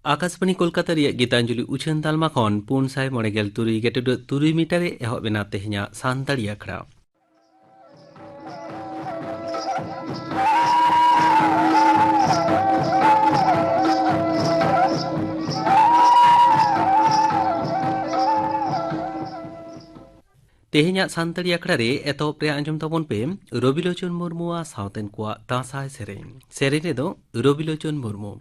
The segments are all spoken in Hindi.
आकाशवाणी कोलकाता रिया गीतांजलि उछन तालमा खन 493 मीटर एहब बेना तेहना सानताड़ी आखड़ा तेहना सानताड़ी आखड़ा रे एतोप रे आंजम तबन पे रविलोचन मुर्मुआ सावतेन कुआ दासाय सेरेन रे दो रविलोचन मुर्मू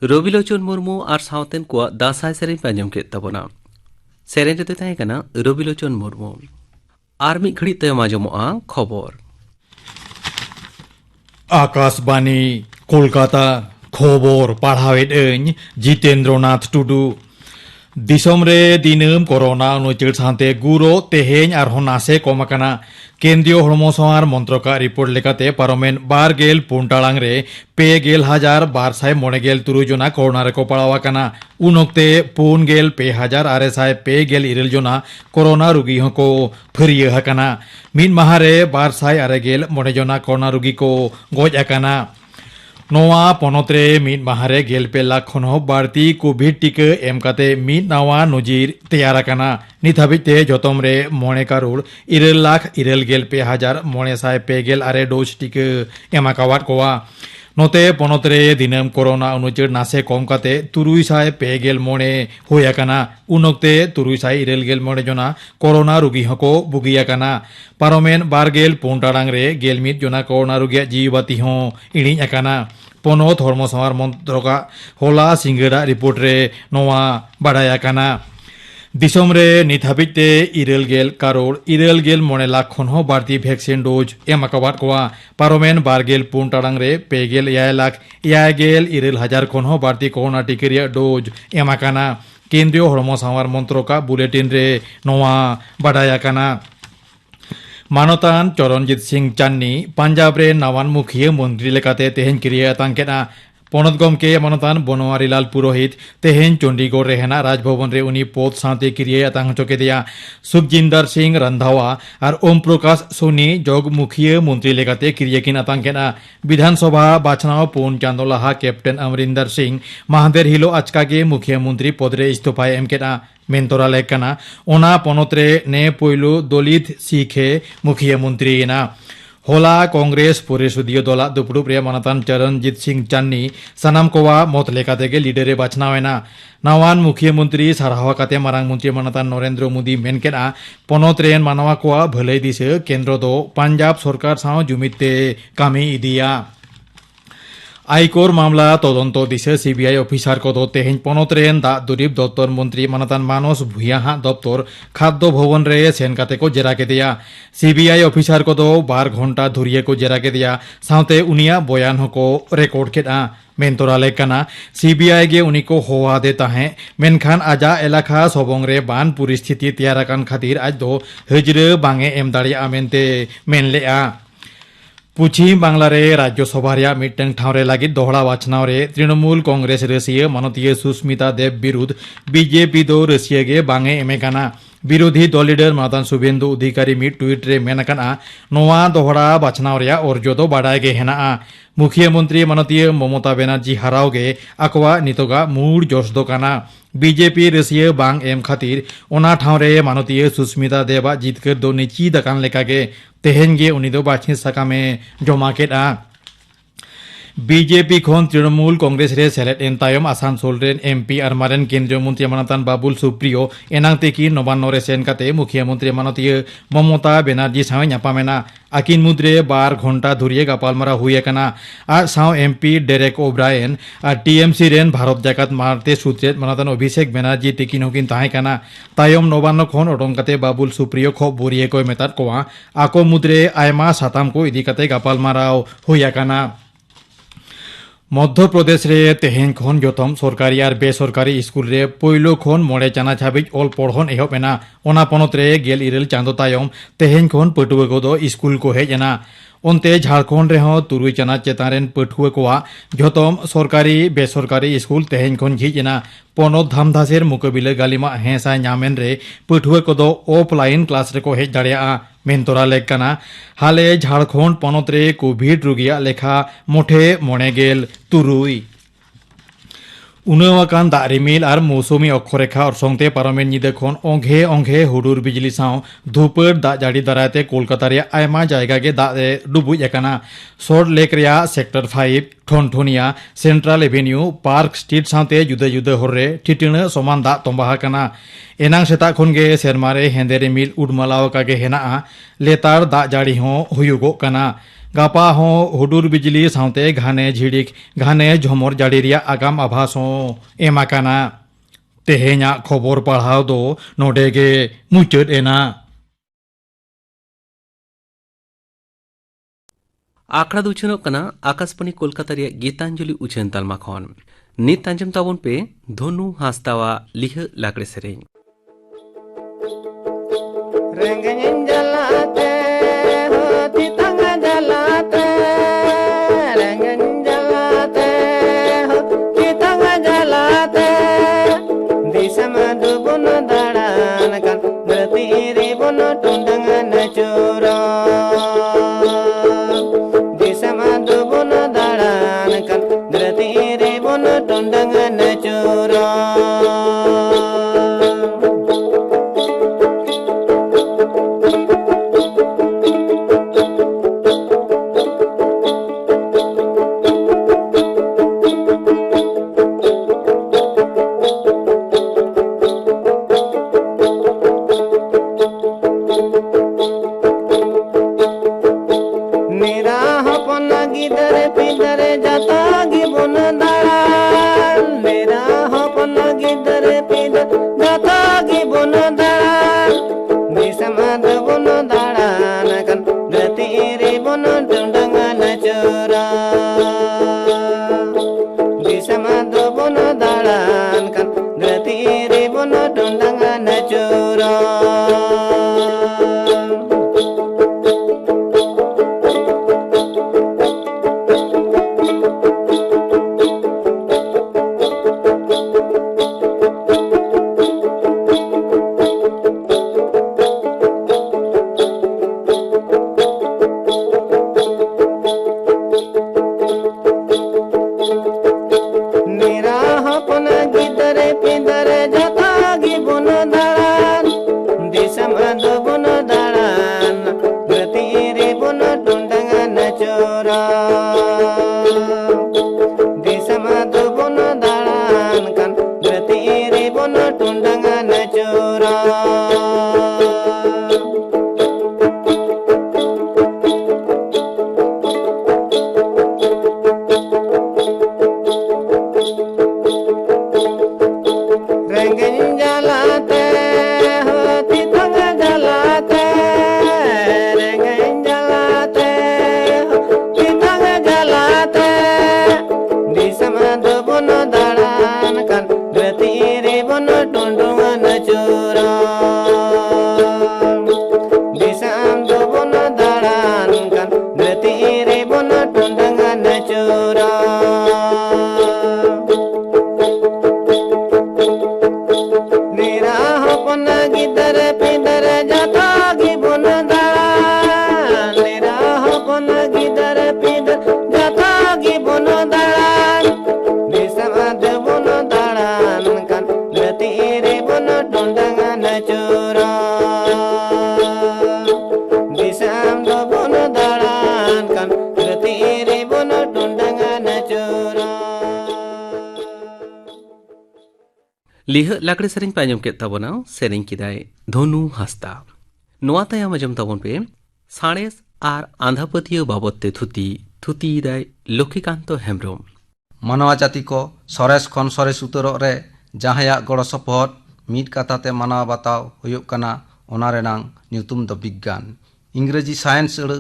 रविलोचन मुर्मू और सावतेन को दासाय सेरेन पे आंजम केद तबोना सेरेन रे ताहें कना रविलोचन मुर्मू और मिद घड़ी तयम आंजमोआ खबर आकाशवाणी कोलकाता खबर पढ़ावेद जितेंद्रनाथ टुडू दिसोम रे दिनम कोरोना अनुचर सानते गुरो तेहेन आरहों नासे कोमाकाना केंद्रीय हड़मो संहार मंत्रका रिपोर्ट लेकाते पारोमेन 12 पुन टाड़ांग रे 2,240 जना कोरोना रे को पड़ावाकाना उन ओक्ते 4,2,640 जना कोरोना रुगी को फरिया हकाना मिन माहारे 240 जना कोरोना रुगी को गोज अकाना नोआ पनोतरे मिट माहारे गेलपे लाख खन बाड़ती कोविड टीका एम काते मिट नावा नजीर तैयार आकाना नित हाबिते जतम रे 9,96,956 डोज टीका एमाकावाद कोआ नोते पनोतरे दिनम कोरोना अनुचर नासे कम काते 359 होयाकाना उनोक्ते 359 जना कोरोना रुगी हको बुगियाकाना पारोमेन 12 पुन टाड़ांग रे 11 जना कोरोना रुगिया जीवबाती हों इणी आकाना पनोत हड़मो संहार मंत्रका होला सिंगड़ा रिपोर्ट रे नोआ बाड़ायाकाना दिसोम रे नित हाबिते 2.9 लाख खन बाड़ती वैक्सीन डोज एमाकाबाद कोआ पारोमेन 12 पुन टाड़ांग रे 2,59,911 खन बाड़ती कोरोना टीका रिया डोज एमाकाना केंद्रीय हड़मो संहार मंत्रका बुलेटिन रे नोआ बाड़ायाकाना मानतान चरणजीत सिंह चान्नी पंजाब रे नवान मुखिया मंत्री लेकाते तेहेन क्रिया तांकेना पनत गमके मानतान बनवारी लाल पुरोहित तेहेन चंडीगढ़ रे हेना राजभवन रे उनी पद साथे क्रिया तांग चोके दिया सुखजिंदर सिंह रंधावा और ओम प्रकाश सोनी जोग मुखिया मंत्री लेकाते क्रिया किन तांकेना विधानसभा बाछनाव पुन चांदो लाहा कैप्टन अमरिंदर सिंह महादेर हिलो आचका के मुखिया मंत्री पद रे इस्तीफा एमकेना मेंतोरा लेकना ओना पनोतरे ने पोइलो दलित सीखे मुखिया मंत्री ना होला कांग्रेस परिषदीय दला दुपुड़ुब रे मानतान चरणजीत सिंह चान्नी सनाम कोवा मत लेकाते के लीडरे बाछनावेना नवान मुखिया मंत्री सारहावा काते मारांग मंत्री मानतान नरेंद्र मोदी मेनकेना पनोत रेन मानवा कोवा भलाई दिसे केंद्र दो पंजाब सरकार साव जुमिते कामी इदिया आयकर मामला तदंत दिसे सीबीआई ऑफिसार को तेहेन पनोत रेन दा दुरीब दफ्तर मंत्री मानतान मानस भुया दफ्तर खाद्य भवन रे सेन काते को जेरा के दिया सीबीआई ऑफिसार को 12 घंटा धुरिये को जेरा के दिया साउते उनिया बयान को रिकॉर्ड केदा मेंतोरा लेकना सीबीआई गे उनी को होवा देता है मेनखान आजा एलाका सबंग रे बान परिस्थिति तैयार कान खातिर आज दो हजरे बांगे एम दाड़िया मेनते मेनलेआ पश्चिम बांग्ला रे राज्यसभा रे मिटंग ठावरे लगी दोहड़ा बाछनाव रे तृणमूल कांग्रेस रसिया मानतीय सुष्मिता देव विरुद्ध बीजेपी दो रसिया गे बांगे एमेकाना विरोधी दल लीडर मातान शुभेंदु अधिकारी मिट ट्वीट रे मेनकाना नोआ दोहड़ा बाछनाव रे अर्जो दो बाडाय गे हेना मुखिया मंत्री मानतीय ममता बनर्जी हराव गे आकवा नितोगा मूड जोश दो काना बीजेपी रसिया बांग एम खातिर ओना ठाव रे मानतीय सुष्मिता देवा जीतकर दो निची दकान लेका गे तेहेन गे उनी दो बाछी सकामे जमा केदा बीजेपी खन तृणमूल कांग्रेस रे सेलेट एन तायम आसानसोल रेन एमपी और मारेन केंद्रीय मंत्री मानतान बाबुल सुप्रियो एनांगते की नवान्न रे सेन काते मुखिया मंत्री मानतीय ममता बनर्जी साव न्यापामेना आकिन मुद्रे 12 घंटा धुरिये गापालमारा हुए कना आ साव एमपी डेरेक ओब्रायन आ टीएमसी रेन भारत जाकात मारते सूत्रेत मानतान अभिषेक बनर्जी तिकिन हकिन ताहे कना तायम नवान्न खन ओडोंकाते बाबुल सुप्रियो खो बोरिये को मेतात कोआ आको मुद्रे आयमा साताम को इदिकाते गापालमाराव हुए कना मध्य प्रदेश रे तेहेन खन जतम सरकारी और बेसरकारी स्कूल रे पोइलो खन मोड़े चाना हाबिज ऑल पढ़न एहबेना ओना पनत रे 12 चांदो तायम तेहेन खन पटुआ को दो स्कूल को हेजना ओनते झारखंड रे हो 3 चाना चेतारेन पटुआ कोआ जतम सरकारी बेसरकारी स्कूल तेहेन खन झिजना पनत धामधासेर मुकाबिले गालिमा हेसा न्यामेन रे पटुआ को दो ऑफलाइन क्लास रे को हेज दाड़िया मेंतोरा लेकना हाले झारखंड पनत रे कोविड रुगिया लेखा मोठे मोनेगेल तुरुई उनवाकान दारिमिल और मौसुमी अक्षरेखा और संगते पारमेन निदे खन ओंघे ओंघे हुडुर बिजली साव धुपर दा जाड़ी दाराते कोलकाता रे आयमा जायगा के दा डुबुज एकाना सॉल्ट लेक रिया सेक्टर 5 ठोनठोनिया सेंट्रल एवेन्यू पार्क स्ट्रीट साथे जुदे जुदे हरे ठिटिन समान दा तंबाहा कना एनांग सेता खनगे सेरमारे हेंदे रिमिल उडमालाव कागे हेना लेतार दा जाड़ी हो हुयुगो कना गापा हो हुडुर बिजली साउते घाने झिड़िक घाने झमर जाड़ी रिया आगाम आभास हो एमाकाना तेहेना खबर पढ़ाव दो नोडेगे मुचद एना आखड़ा दुचनो कना आकाशवाणी कोलकाता रे गीतांजलि उछन तालमा खन नीत आंजम ताबन पे धोनु हांसदावा लिह लाकड़े सेरें रंगन जलाते होती तंग जलाते रंगन जलाते होती तंग जलाते दिशा Madhuban दाड़ान kan berarti ribun tundangan curang दिशा Madhuban दाड़ान kan berarti ribun tundangan curang लिह लाकड़े सेरें पे आंजम के ताबोना सेरें किदाय धोनु हांसदा नोआ तायम आंजम ताबन पे साणेस आर आंधापतिय बाबते थुती दाय लक्ष्मीकांत हेम्ब्रम मानवा जाति को सरेस खन सरेस उतरक रे जहाया गड़ सपोहद मीट कथाते मानव बाताव हुयुक कना ओना रेनांग ᱧᱩᱛᱩᱢ ᱫᱚ ᱵᱤᱜᱽᱜᱟᱱ इंग्रेजी साइंस अड़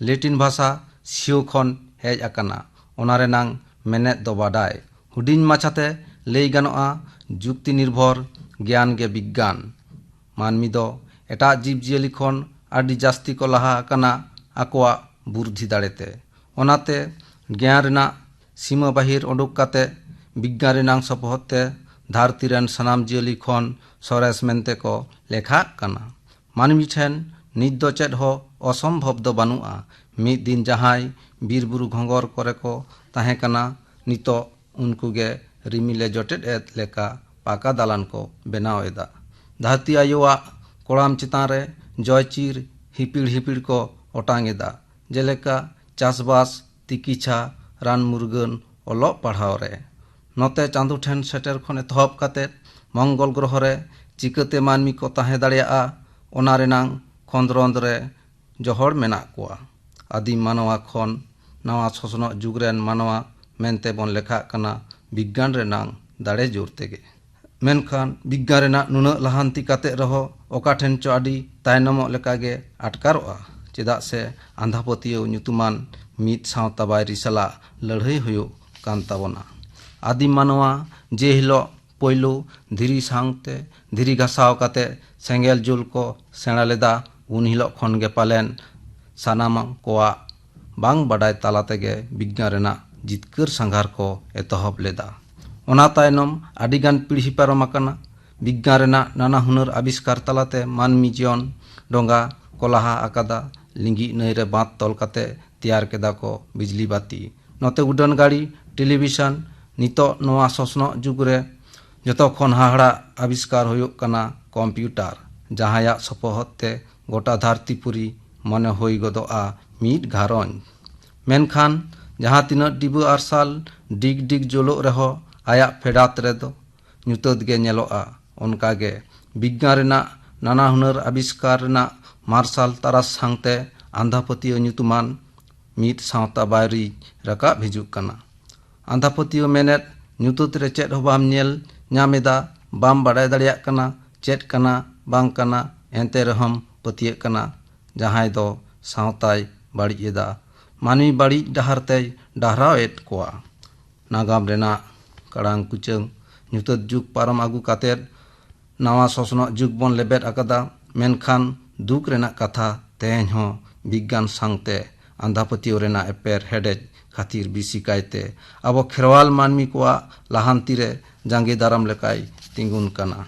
लैटिन भाषा सियो खन हेज आकाना ओना रेनांग मेनेद दो बाडाय हुडिन माछाते लई गानोआ जुक्ति निर्भर ज्ञान गे विज्ञान मानमी दो एटा जीव जियली खन आदि जास्ती को लहा आकाना आकोआ बुद्धि दाड़ेते ओनाते ज्ञान रेना सीमा बाहिर उडुक काते विज्ञान रेनांग सपोहते धरती रेन सनाम जियली खन सरेस मेनते को लेखा काना मानमी ठेन नित दो चेद हो असम्भव दो बानुआ मिद दिन जहाय बीर बुरु घोंगर करे को ताहे काना नितो उनको गे रिमिले जटेद एत लेका पाका दालान को बनाव एदा धरती आयोआ कोड़ाम चितान रे जयचीर हिपिड़ हिपिड़ को ओटांग एदा जेलेका चासबास तिकिछा रान मुरगन ओलो पढ़ाव रे नोते चांदू ठेन सेटर खन एतहब काते मंगल ग्रह रे चिकाते मानमी को ताहे दाड़ियाआ ओना रेनांग खंद्रंद रे जहर मेना कोआ आदिम मानवा खन नवा शोषण जुग रेन मानवा मेनते बन लेखा कना विज्ञान रेनांग दाड़े जोर तेगे मेनखान विज्ञान रेना नुना लहांती काते रहो ओका ठेन चो आदि तायनमो लेकागे आटकारोआ चेदा से आंधापतियो ᱧᱩᱛᱩᱢᱟᱱ मीत सावता बायरी सला लड़ाई हुयो कान ताबोना आदिम मानवा जे हिलो पोयलो धीरी सांगते धीरी घासाव काते सेंगेल जुल को सेणा लेदा उन हिलो खन गे पालेन सानाम कोआ बांग बाडाय ताला तेगे विज्ञान रेना जितकर संघार को एतहब लेदा। ओना तायनम आदिगान पीढ़ी पारम आकाना विज्ञान रेना नाना हुनर आविष्कार तालाते मानमी जीवन डोंगा कोलाहा आकादा लिंगी नईरे बांध तल काते तैयार केदा को बिजली बाती नोते उडान गाड़ी टेलीविजन नितो नोआ ससनो जुग रे जतो खन हाहड़ा आविष्कार होयोग कना कम्प्यूटर जहाया सपोहत ते गोटा धरतीपुरी मने होई गदोआ मीट घारंज मेनखान जहाँ तीना डिबो आरसाल डिग डिग जोलो रहो आया फेडात रेदो ᱧᱩᱛᱟᱹᱛ गे ñᱮᱞᱚᱜᱼᱟ ᱚᱱᱠᱟᱜᱮ ᱵᱤᱜᱽᱜᱟᱱ ᱨᱮᱱᱟᱜ नाना हुनर आविष्कार रेना मार्शल तारास सांगते आंधापतियो ᱧᱩᱛᱩᱢᱟᱱ मीट सावता बायरी रकाब हिजुग कना आंधापतियो मेनेत ᱧᱩᱛᱟᱹᱛ रे चेद हो बाम ñᱮल ᱧᱟᱢᱮᱫᱟ बाम बाडाय दाड़ियाग कना चेद कना बांग कना एंते रहम पतियेग कना जहाय दो सावताय बाड़ी एदा मानवी बाड़ी डहार ते डहरावेद कोआ नागाम रेना कड़ांग कुचंग ᱧᱩᱛᱟᱹᱛ जुग पारम आगू कातेर नावा ससनो जुग बन लेबेद आकादा मेनखान दुख रेना कथा तेहें हो विज्ञान सांगते आंधापतियो रेना एपेर हेडेज खातिर बिसी कायते अब खेरवाल मानमी कोआ लाहांती रे जांगे दाराम लेकाय तिंगुन कना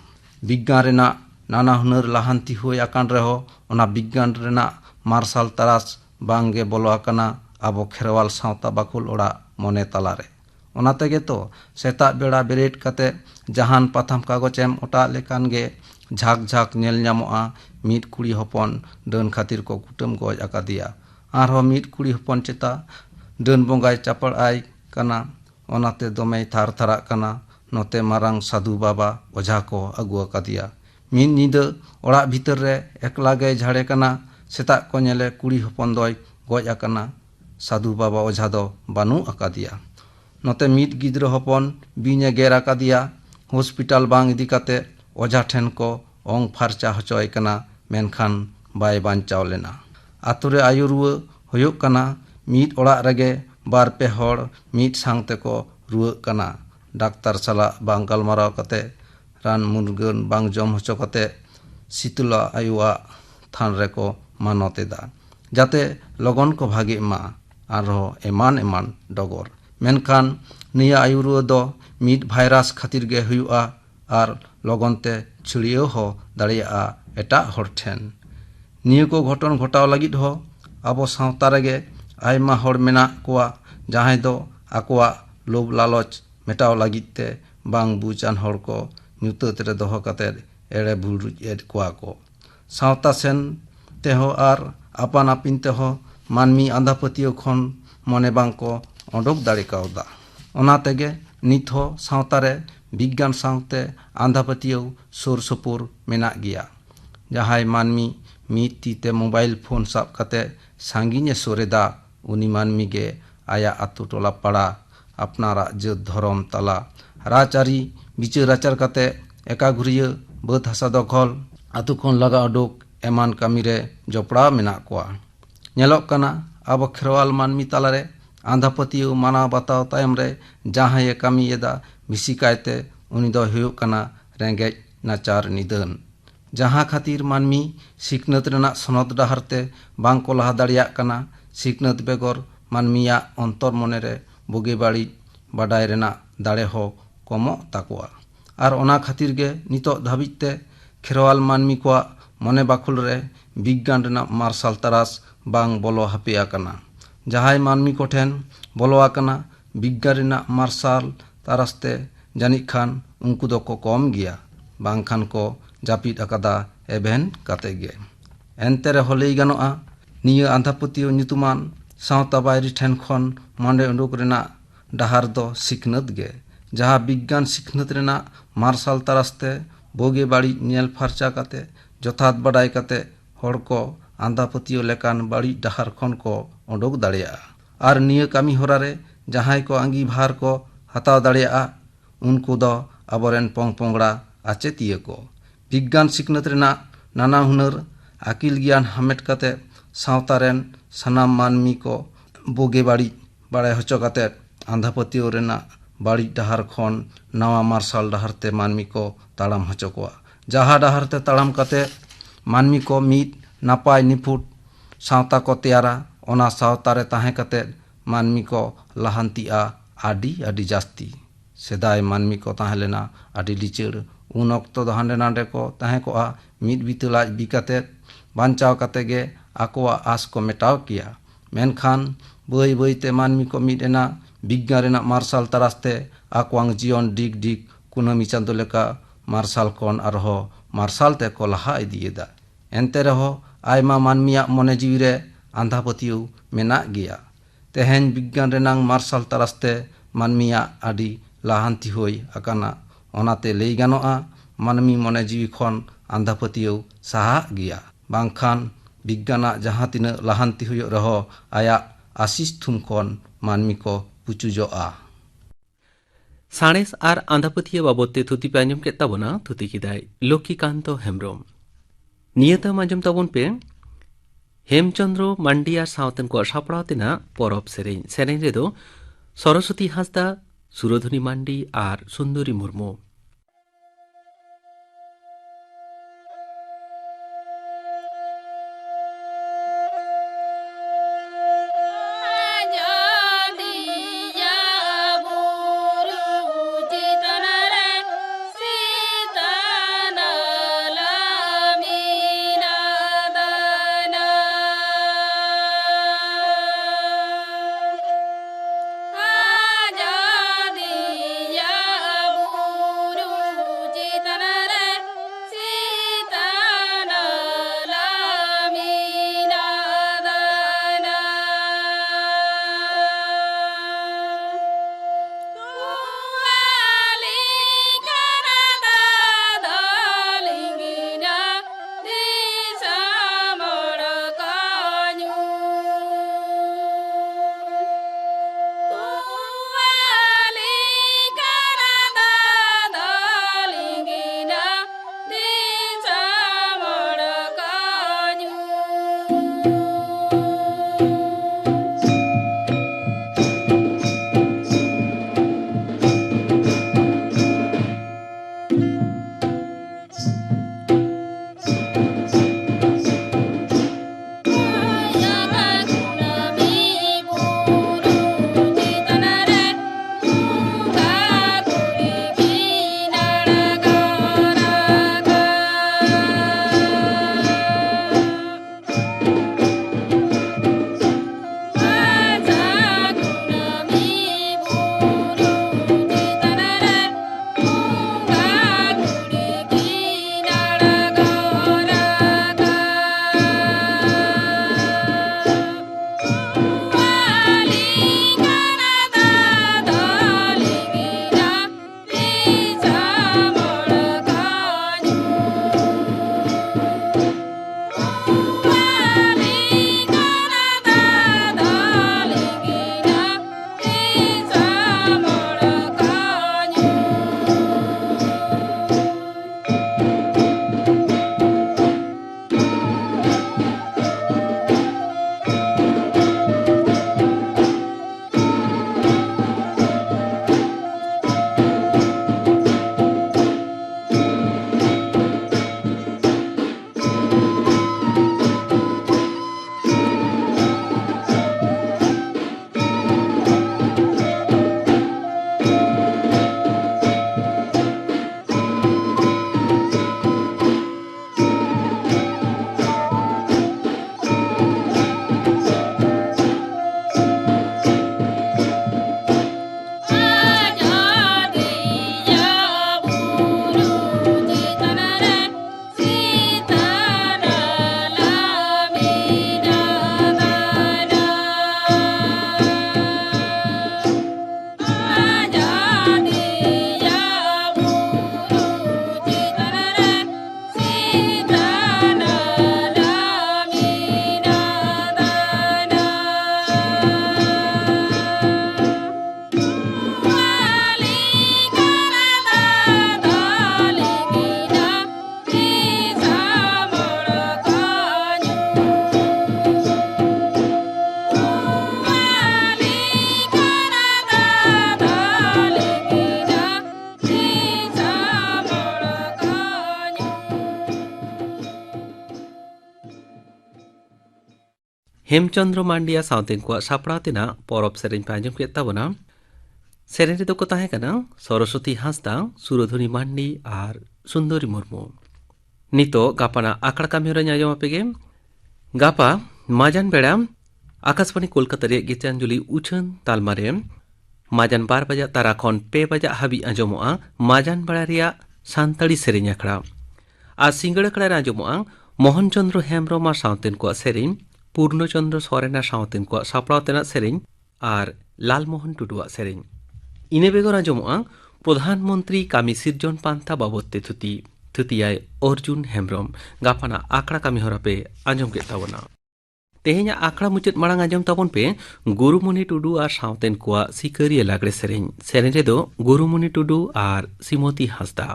विज्ञान रेना नाना हुनर लाहांती हुई आकान रेहो ओना विज्ञान रेना मार्शल तारास बांगे बोलो आकाना अब खेरवाल सावता बाकुल ओड़ा मने तालारे ओना तेगे तो सेता बेड़ा बेरेट काते जहान पाथाम कागजेम ओटा लेकान गे झाक झाक नेल ᱧᱟᱢᱚᱜᱼᱟ मीट कुड़ी हपन डन खातिर को कुटुम गज आकादिया आरहो मीट कुड़ी हपन चेता डन बंगाय चापड़ आय कना ओनाते दमे थार थारा कना नोते मारांग साधु बाबा ओझा को अगु आकादिया मीन नींद ओड़ा भीतर रे एकला गे झाड़े कना सेता को नेले कुड़ी हपन दोय गज आकना साधु बाबा ओझा दो बानु आकादिया नोते मीट गिद्र हपन बिने गेर आकादिया हॉस्पिटल बांग इदी काते ओझा ठेन को ओंग फारचा हचोय कना मेनखान बाय बांचाव लेना आतुरे आयुरुआ होयोग कना मीट ओड़ा रगे बार पे हड़ मीट सांगते को रुआ कना डाक्तार साला बांग गलमाराव काते रान मुरगन बांग जम हचो काते शीतला आयुआ थान रे को मानतेदा जाते लगन को भागे मा आरो एमान एमान डगर मेनखान निया आयुरुआ दो मीट भाइरास खातिर गे हुआ आर लगनते छिड़ियो हो दाड़िया एटा हर ठेन निया को घटन घटाव लगिद हो अब सावता रेगे आयमा हर मेना कोआ जहां दो आकोआ लोभ लालच मेटाव लगिद ते बांग बुचान हर को ᱧᱩᱛᱟᱹᱛ रे दोहो काते एड़े भुलरुज एड कोआ को सावता सेन तेहो आर आपान आपिन तेहो मानमी आंधापतियो खन मने बांग को ओडोक दाड़े कावदा ओना तेगे नित हो सावता रे विज्ञान सावते आंधापतियो सुर सुपुर मेना गिया जहाय मानमी मीट तीते मोबाइल फोन साब काते सांगिने सोरेदा उनी मानमी गे आया आतु टोला पाड़ा अपनारा जत धरम तला राचारी बिचार आचार काते एका घुरिया बद हासा दखल आतु खन लगा उडुक एमान कामी रे जपड़ा मेना कोआ ñᱮᱞᱚᱜ कना अब खेरवाल मानमी तालारे आंधापतियो माना बताव तायम रे जहां कामी एदा बिसी कायते उनी दो हुयुग कना रेंगेज नाचार निदन जहां खातिर मानमी सिकनत रेना सनद डाहरते बांग को लहा दाड़ियाग कना सिकनत बेगर मानमिया अंतर मने रे बुगे बाड़ी बाडाय रेना दाड़े हो कमो ताकुआ आर ओना खातिर गे नितो धाबिजते खेरवाल मानमी को मने बाखुल रे विज्ञान रेना मार्शल तारास बांग बोलो हापिया कना जहाय मानमी को ठेन बोलो आकना विज्ञान रेना मार्शल तारासते जानिक खान उनको दो को कम गया बांग खान को जापिद आकादा एबेन काते गे एनते रे होलेई गानोआ निया आंधापतियो ᱧᱩᱛᱩᱢᱟᱱ सावता बायरी ठेन खन मांडे उडुक रेना डाहार दो सिखनत गे जहां विज्ञान सिखनत रेना मार्शल तारासते बोगे बाड़ी नेल फारचा काते जथात बाडाय काते हड़ को आंधापतियो लेकान बाड़ी डाहार खन को उडुक दाड़िया आर निया कामी होरा रे जहां को आंगी भार को हताव दाड़िया उनको दो अबरेन पोंग पोंगड़ा आचेतिया को विज्ञान सिखनत रेना नाना हुनर आकिल ज्ञान हामेट काते सावतारेन सनाम मानमी को बोगे बाड़ी बाड़ाय हचो काते आंधापतियो रेना बाड़ी डहर खन नवा मार्शल डहर ते मानमी को ताड़ाम हचो कोआ जहाँ डहर ते ताड़ाम कते मानमी को मीत नापाय निफुट सावता को तेयारा ओना सावता रे ताहे कते मानमी को लाहांतिया आडी आडी जास्ती सेदाय मानमी को ताहे लेना आडी लिचड़ उन ऑक्तो दो हांडे नांडे को ताहे को आ मीत बीतलाज बी कते बांचाव कते गे आकोआ आस को मेटाव किया मेनखान बई बई ते मानमी को मीत एना विज्ञान रेना मार्शल तरास्ते आकोआंग जीवन डिग डिग कुनामी चांदो लेका मार्शल कोन आरहो मार्शल ते को लहा इदिएदा एनते रहो आयमा मानमिया मने जीवी रे आंधा पतियु मेना गिया तेहेन विज्ञान रेनांग मार्शल तरास्ते मानमिया आडी लाहांति होई आकाना ओनाते लई गानोआ मानमी मने जीवी खन आंधा पतियु साहा गिया बांखान विज्ञाना जहाँ तिना लाहांति हुयो रहो आया आशीष थुम खन मानमी को पुचुजोआ साणेस आर आंधापतिया बाबते थुति पे आंजम के ताबोना थुति किदाय लक्ष्मीकांत हेम्ब्रम नियतम आंजम ताबोन पे हेमचंद्र मांडिया सावतन को सापड़ा तेना परब सेरें सेरें रेदो सरस्वती हांसदा सुरधनी मांडी आर सुंदरी मुर्मू हेमचंद्र मांडिया सावतेन को सापड़ा तेना परब सेरें पे आंजम के ताबोना सेरें रेदो को ताहे कना सरस्वती हांसदा सुरधुनी मांडी और सुंदरी मुर्मू नितो गापाना आकड़ा कामियोरा आंजम आपेगे गापा माजान बेड़ा आकाशवाणी कोलकाता रे गीतांजलि उछन तालमारे माजान 12 बजा तारा खन 2 बजा हाबी आंजमोआ माजान बेड़ा रिया सानताड़ी सेरें आखड़ा और सिंगड़ आखड़ा आंजमोआ मोहन चंद्र हेम्ब्रम सावतेन को सेरें पूर्णचंद्र सोरेना सावतेन को सापड़ा तेना सेरें और लालमोहन टुडुआ सेरें इने बेगर आंजमोआ प्रधानमंत्री कामी सिरजन पांथा बाबते थुतियाय अर्जुन हेम्ब्रम गापाना आकड़ा कामी हरा पे आंजम के ताबोना तेहेኛ आकड़ा मुचाद मांग आंजम ताबन पे गुरुमुनि टुडू और सावतेन को सिकरिया लागड़े सेरें रेदो गुरुमुनि टुडू और श्रीमती हांसदा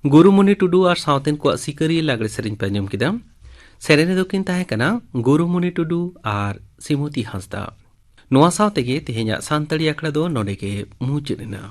गुरुमुनि टुडू और सावतेन को सिकरिया लागड़े सेरें पे आंजम किदा सेरें रेदो किन ताहे कना गुरुमुनि टुडू और श्रीमती हांसदा नोआ सावतेगे तेहेኛ सानताड़ी आखड़ा दो नोडे के मुचाद एना।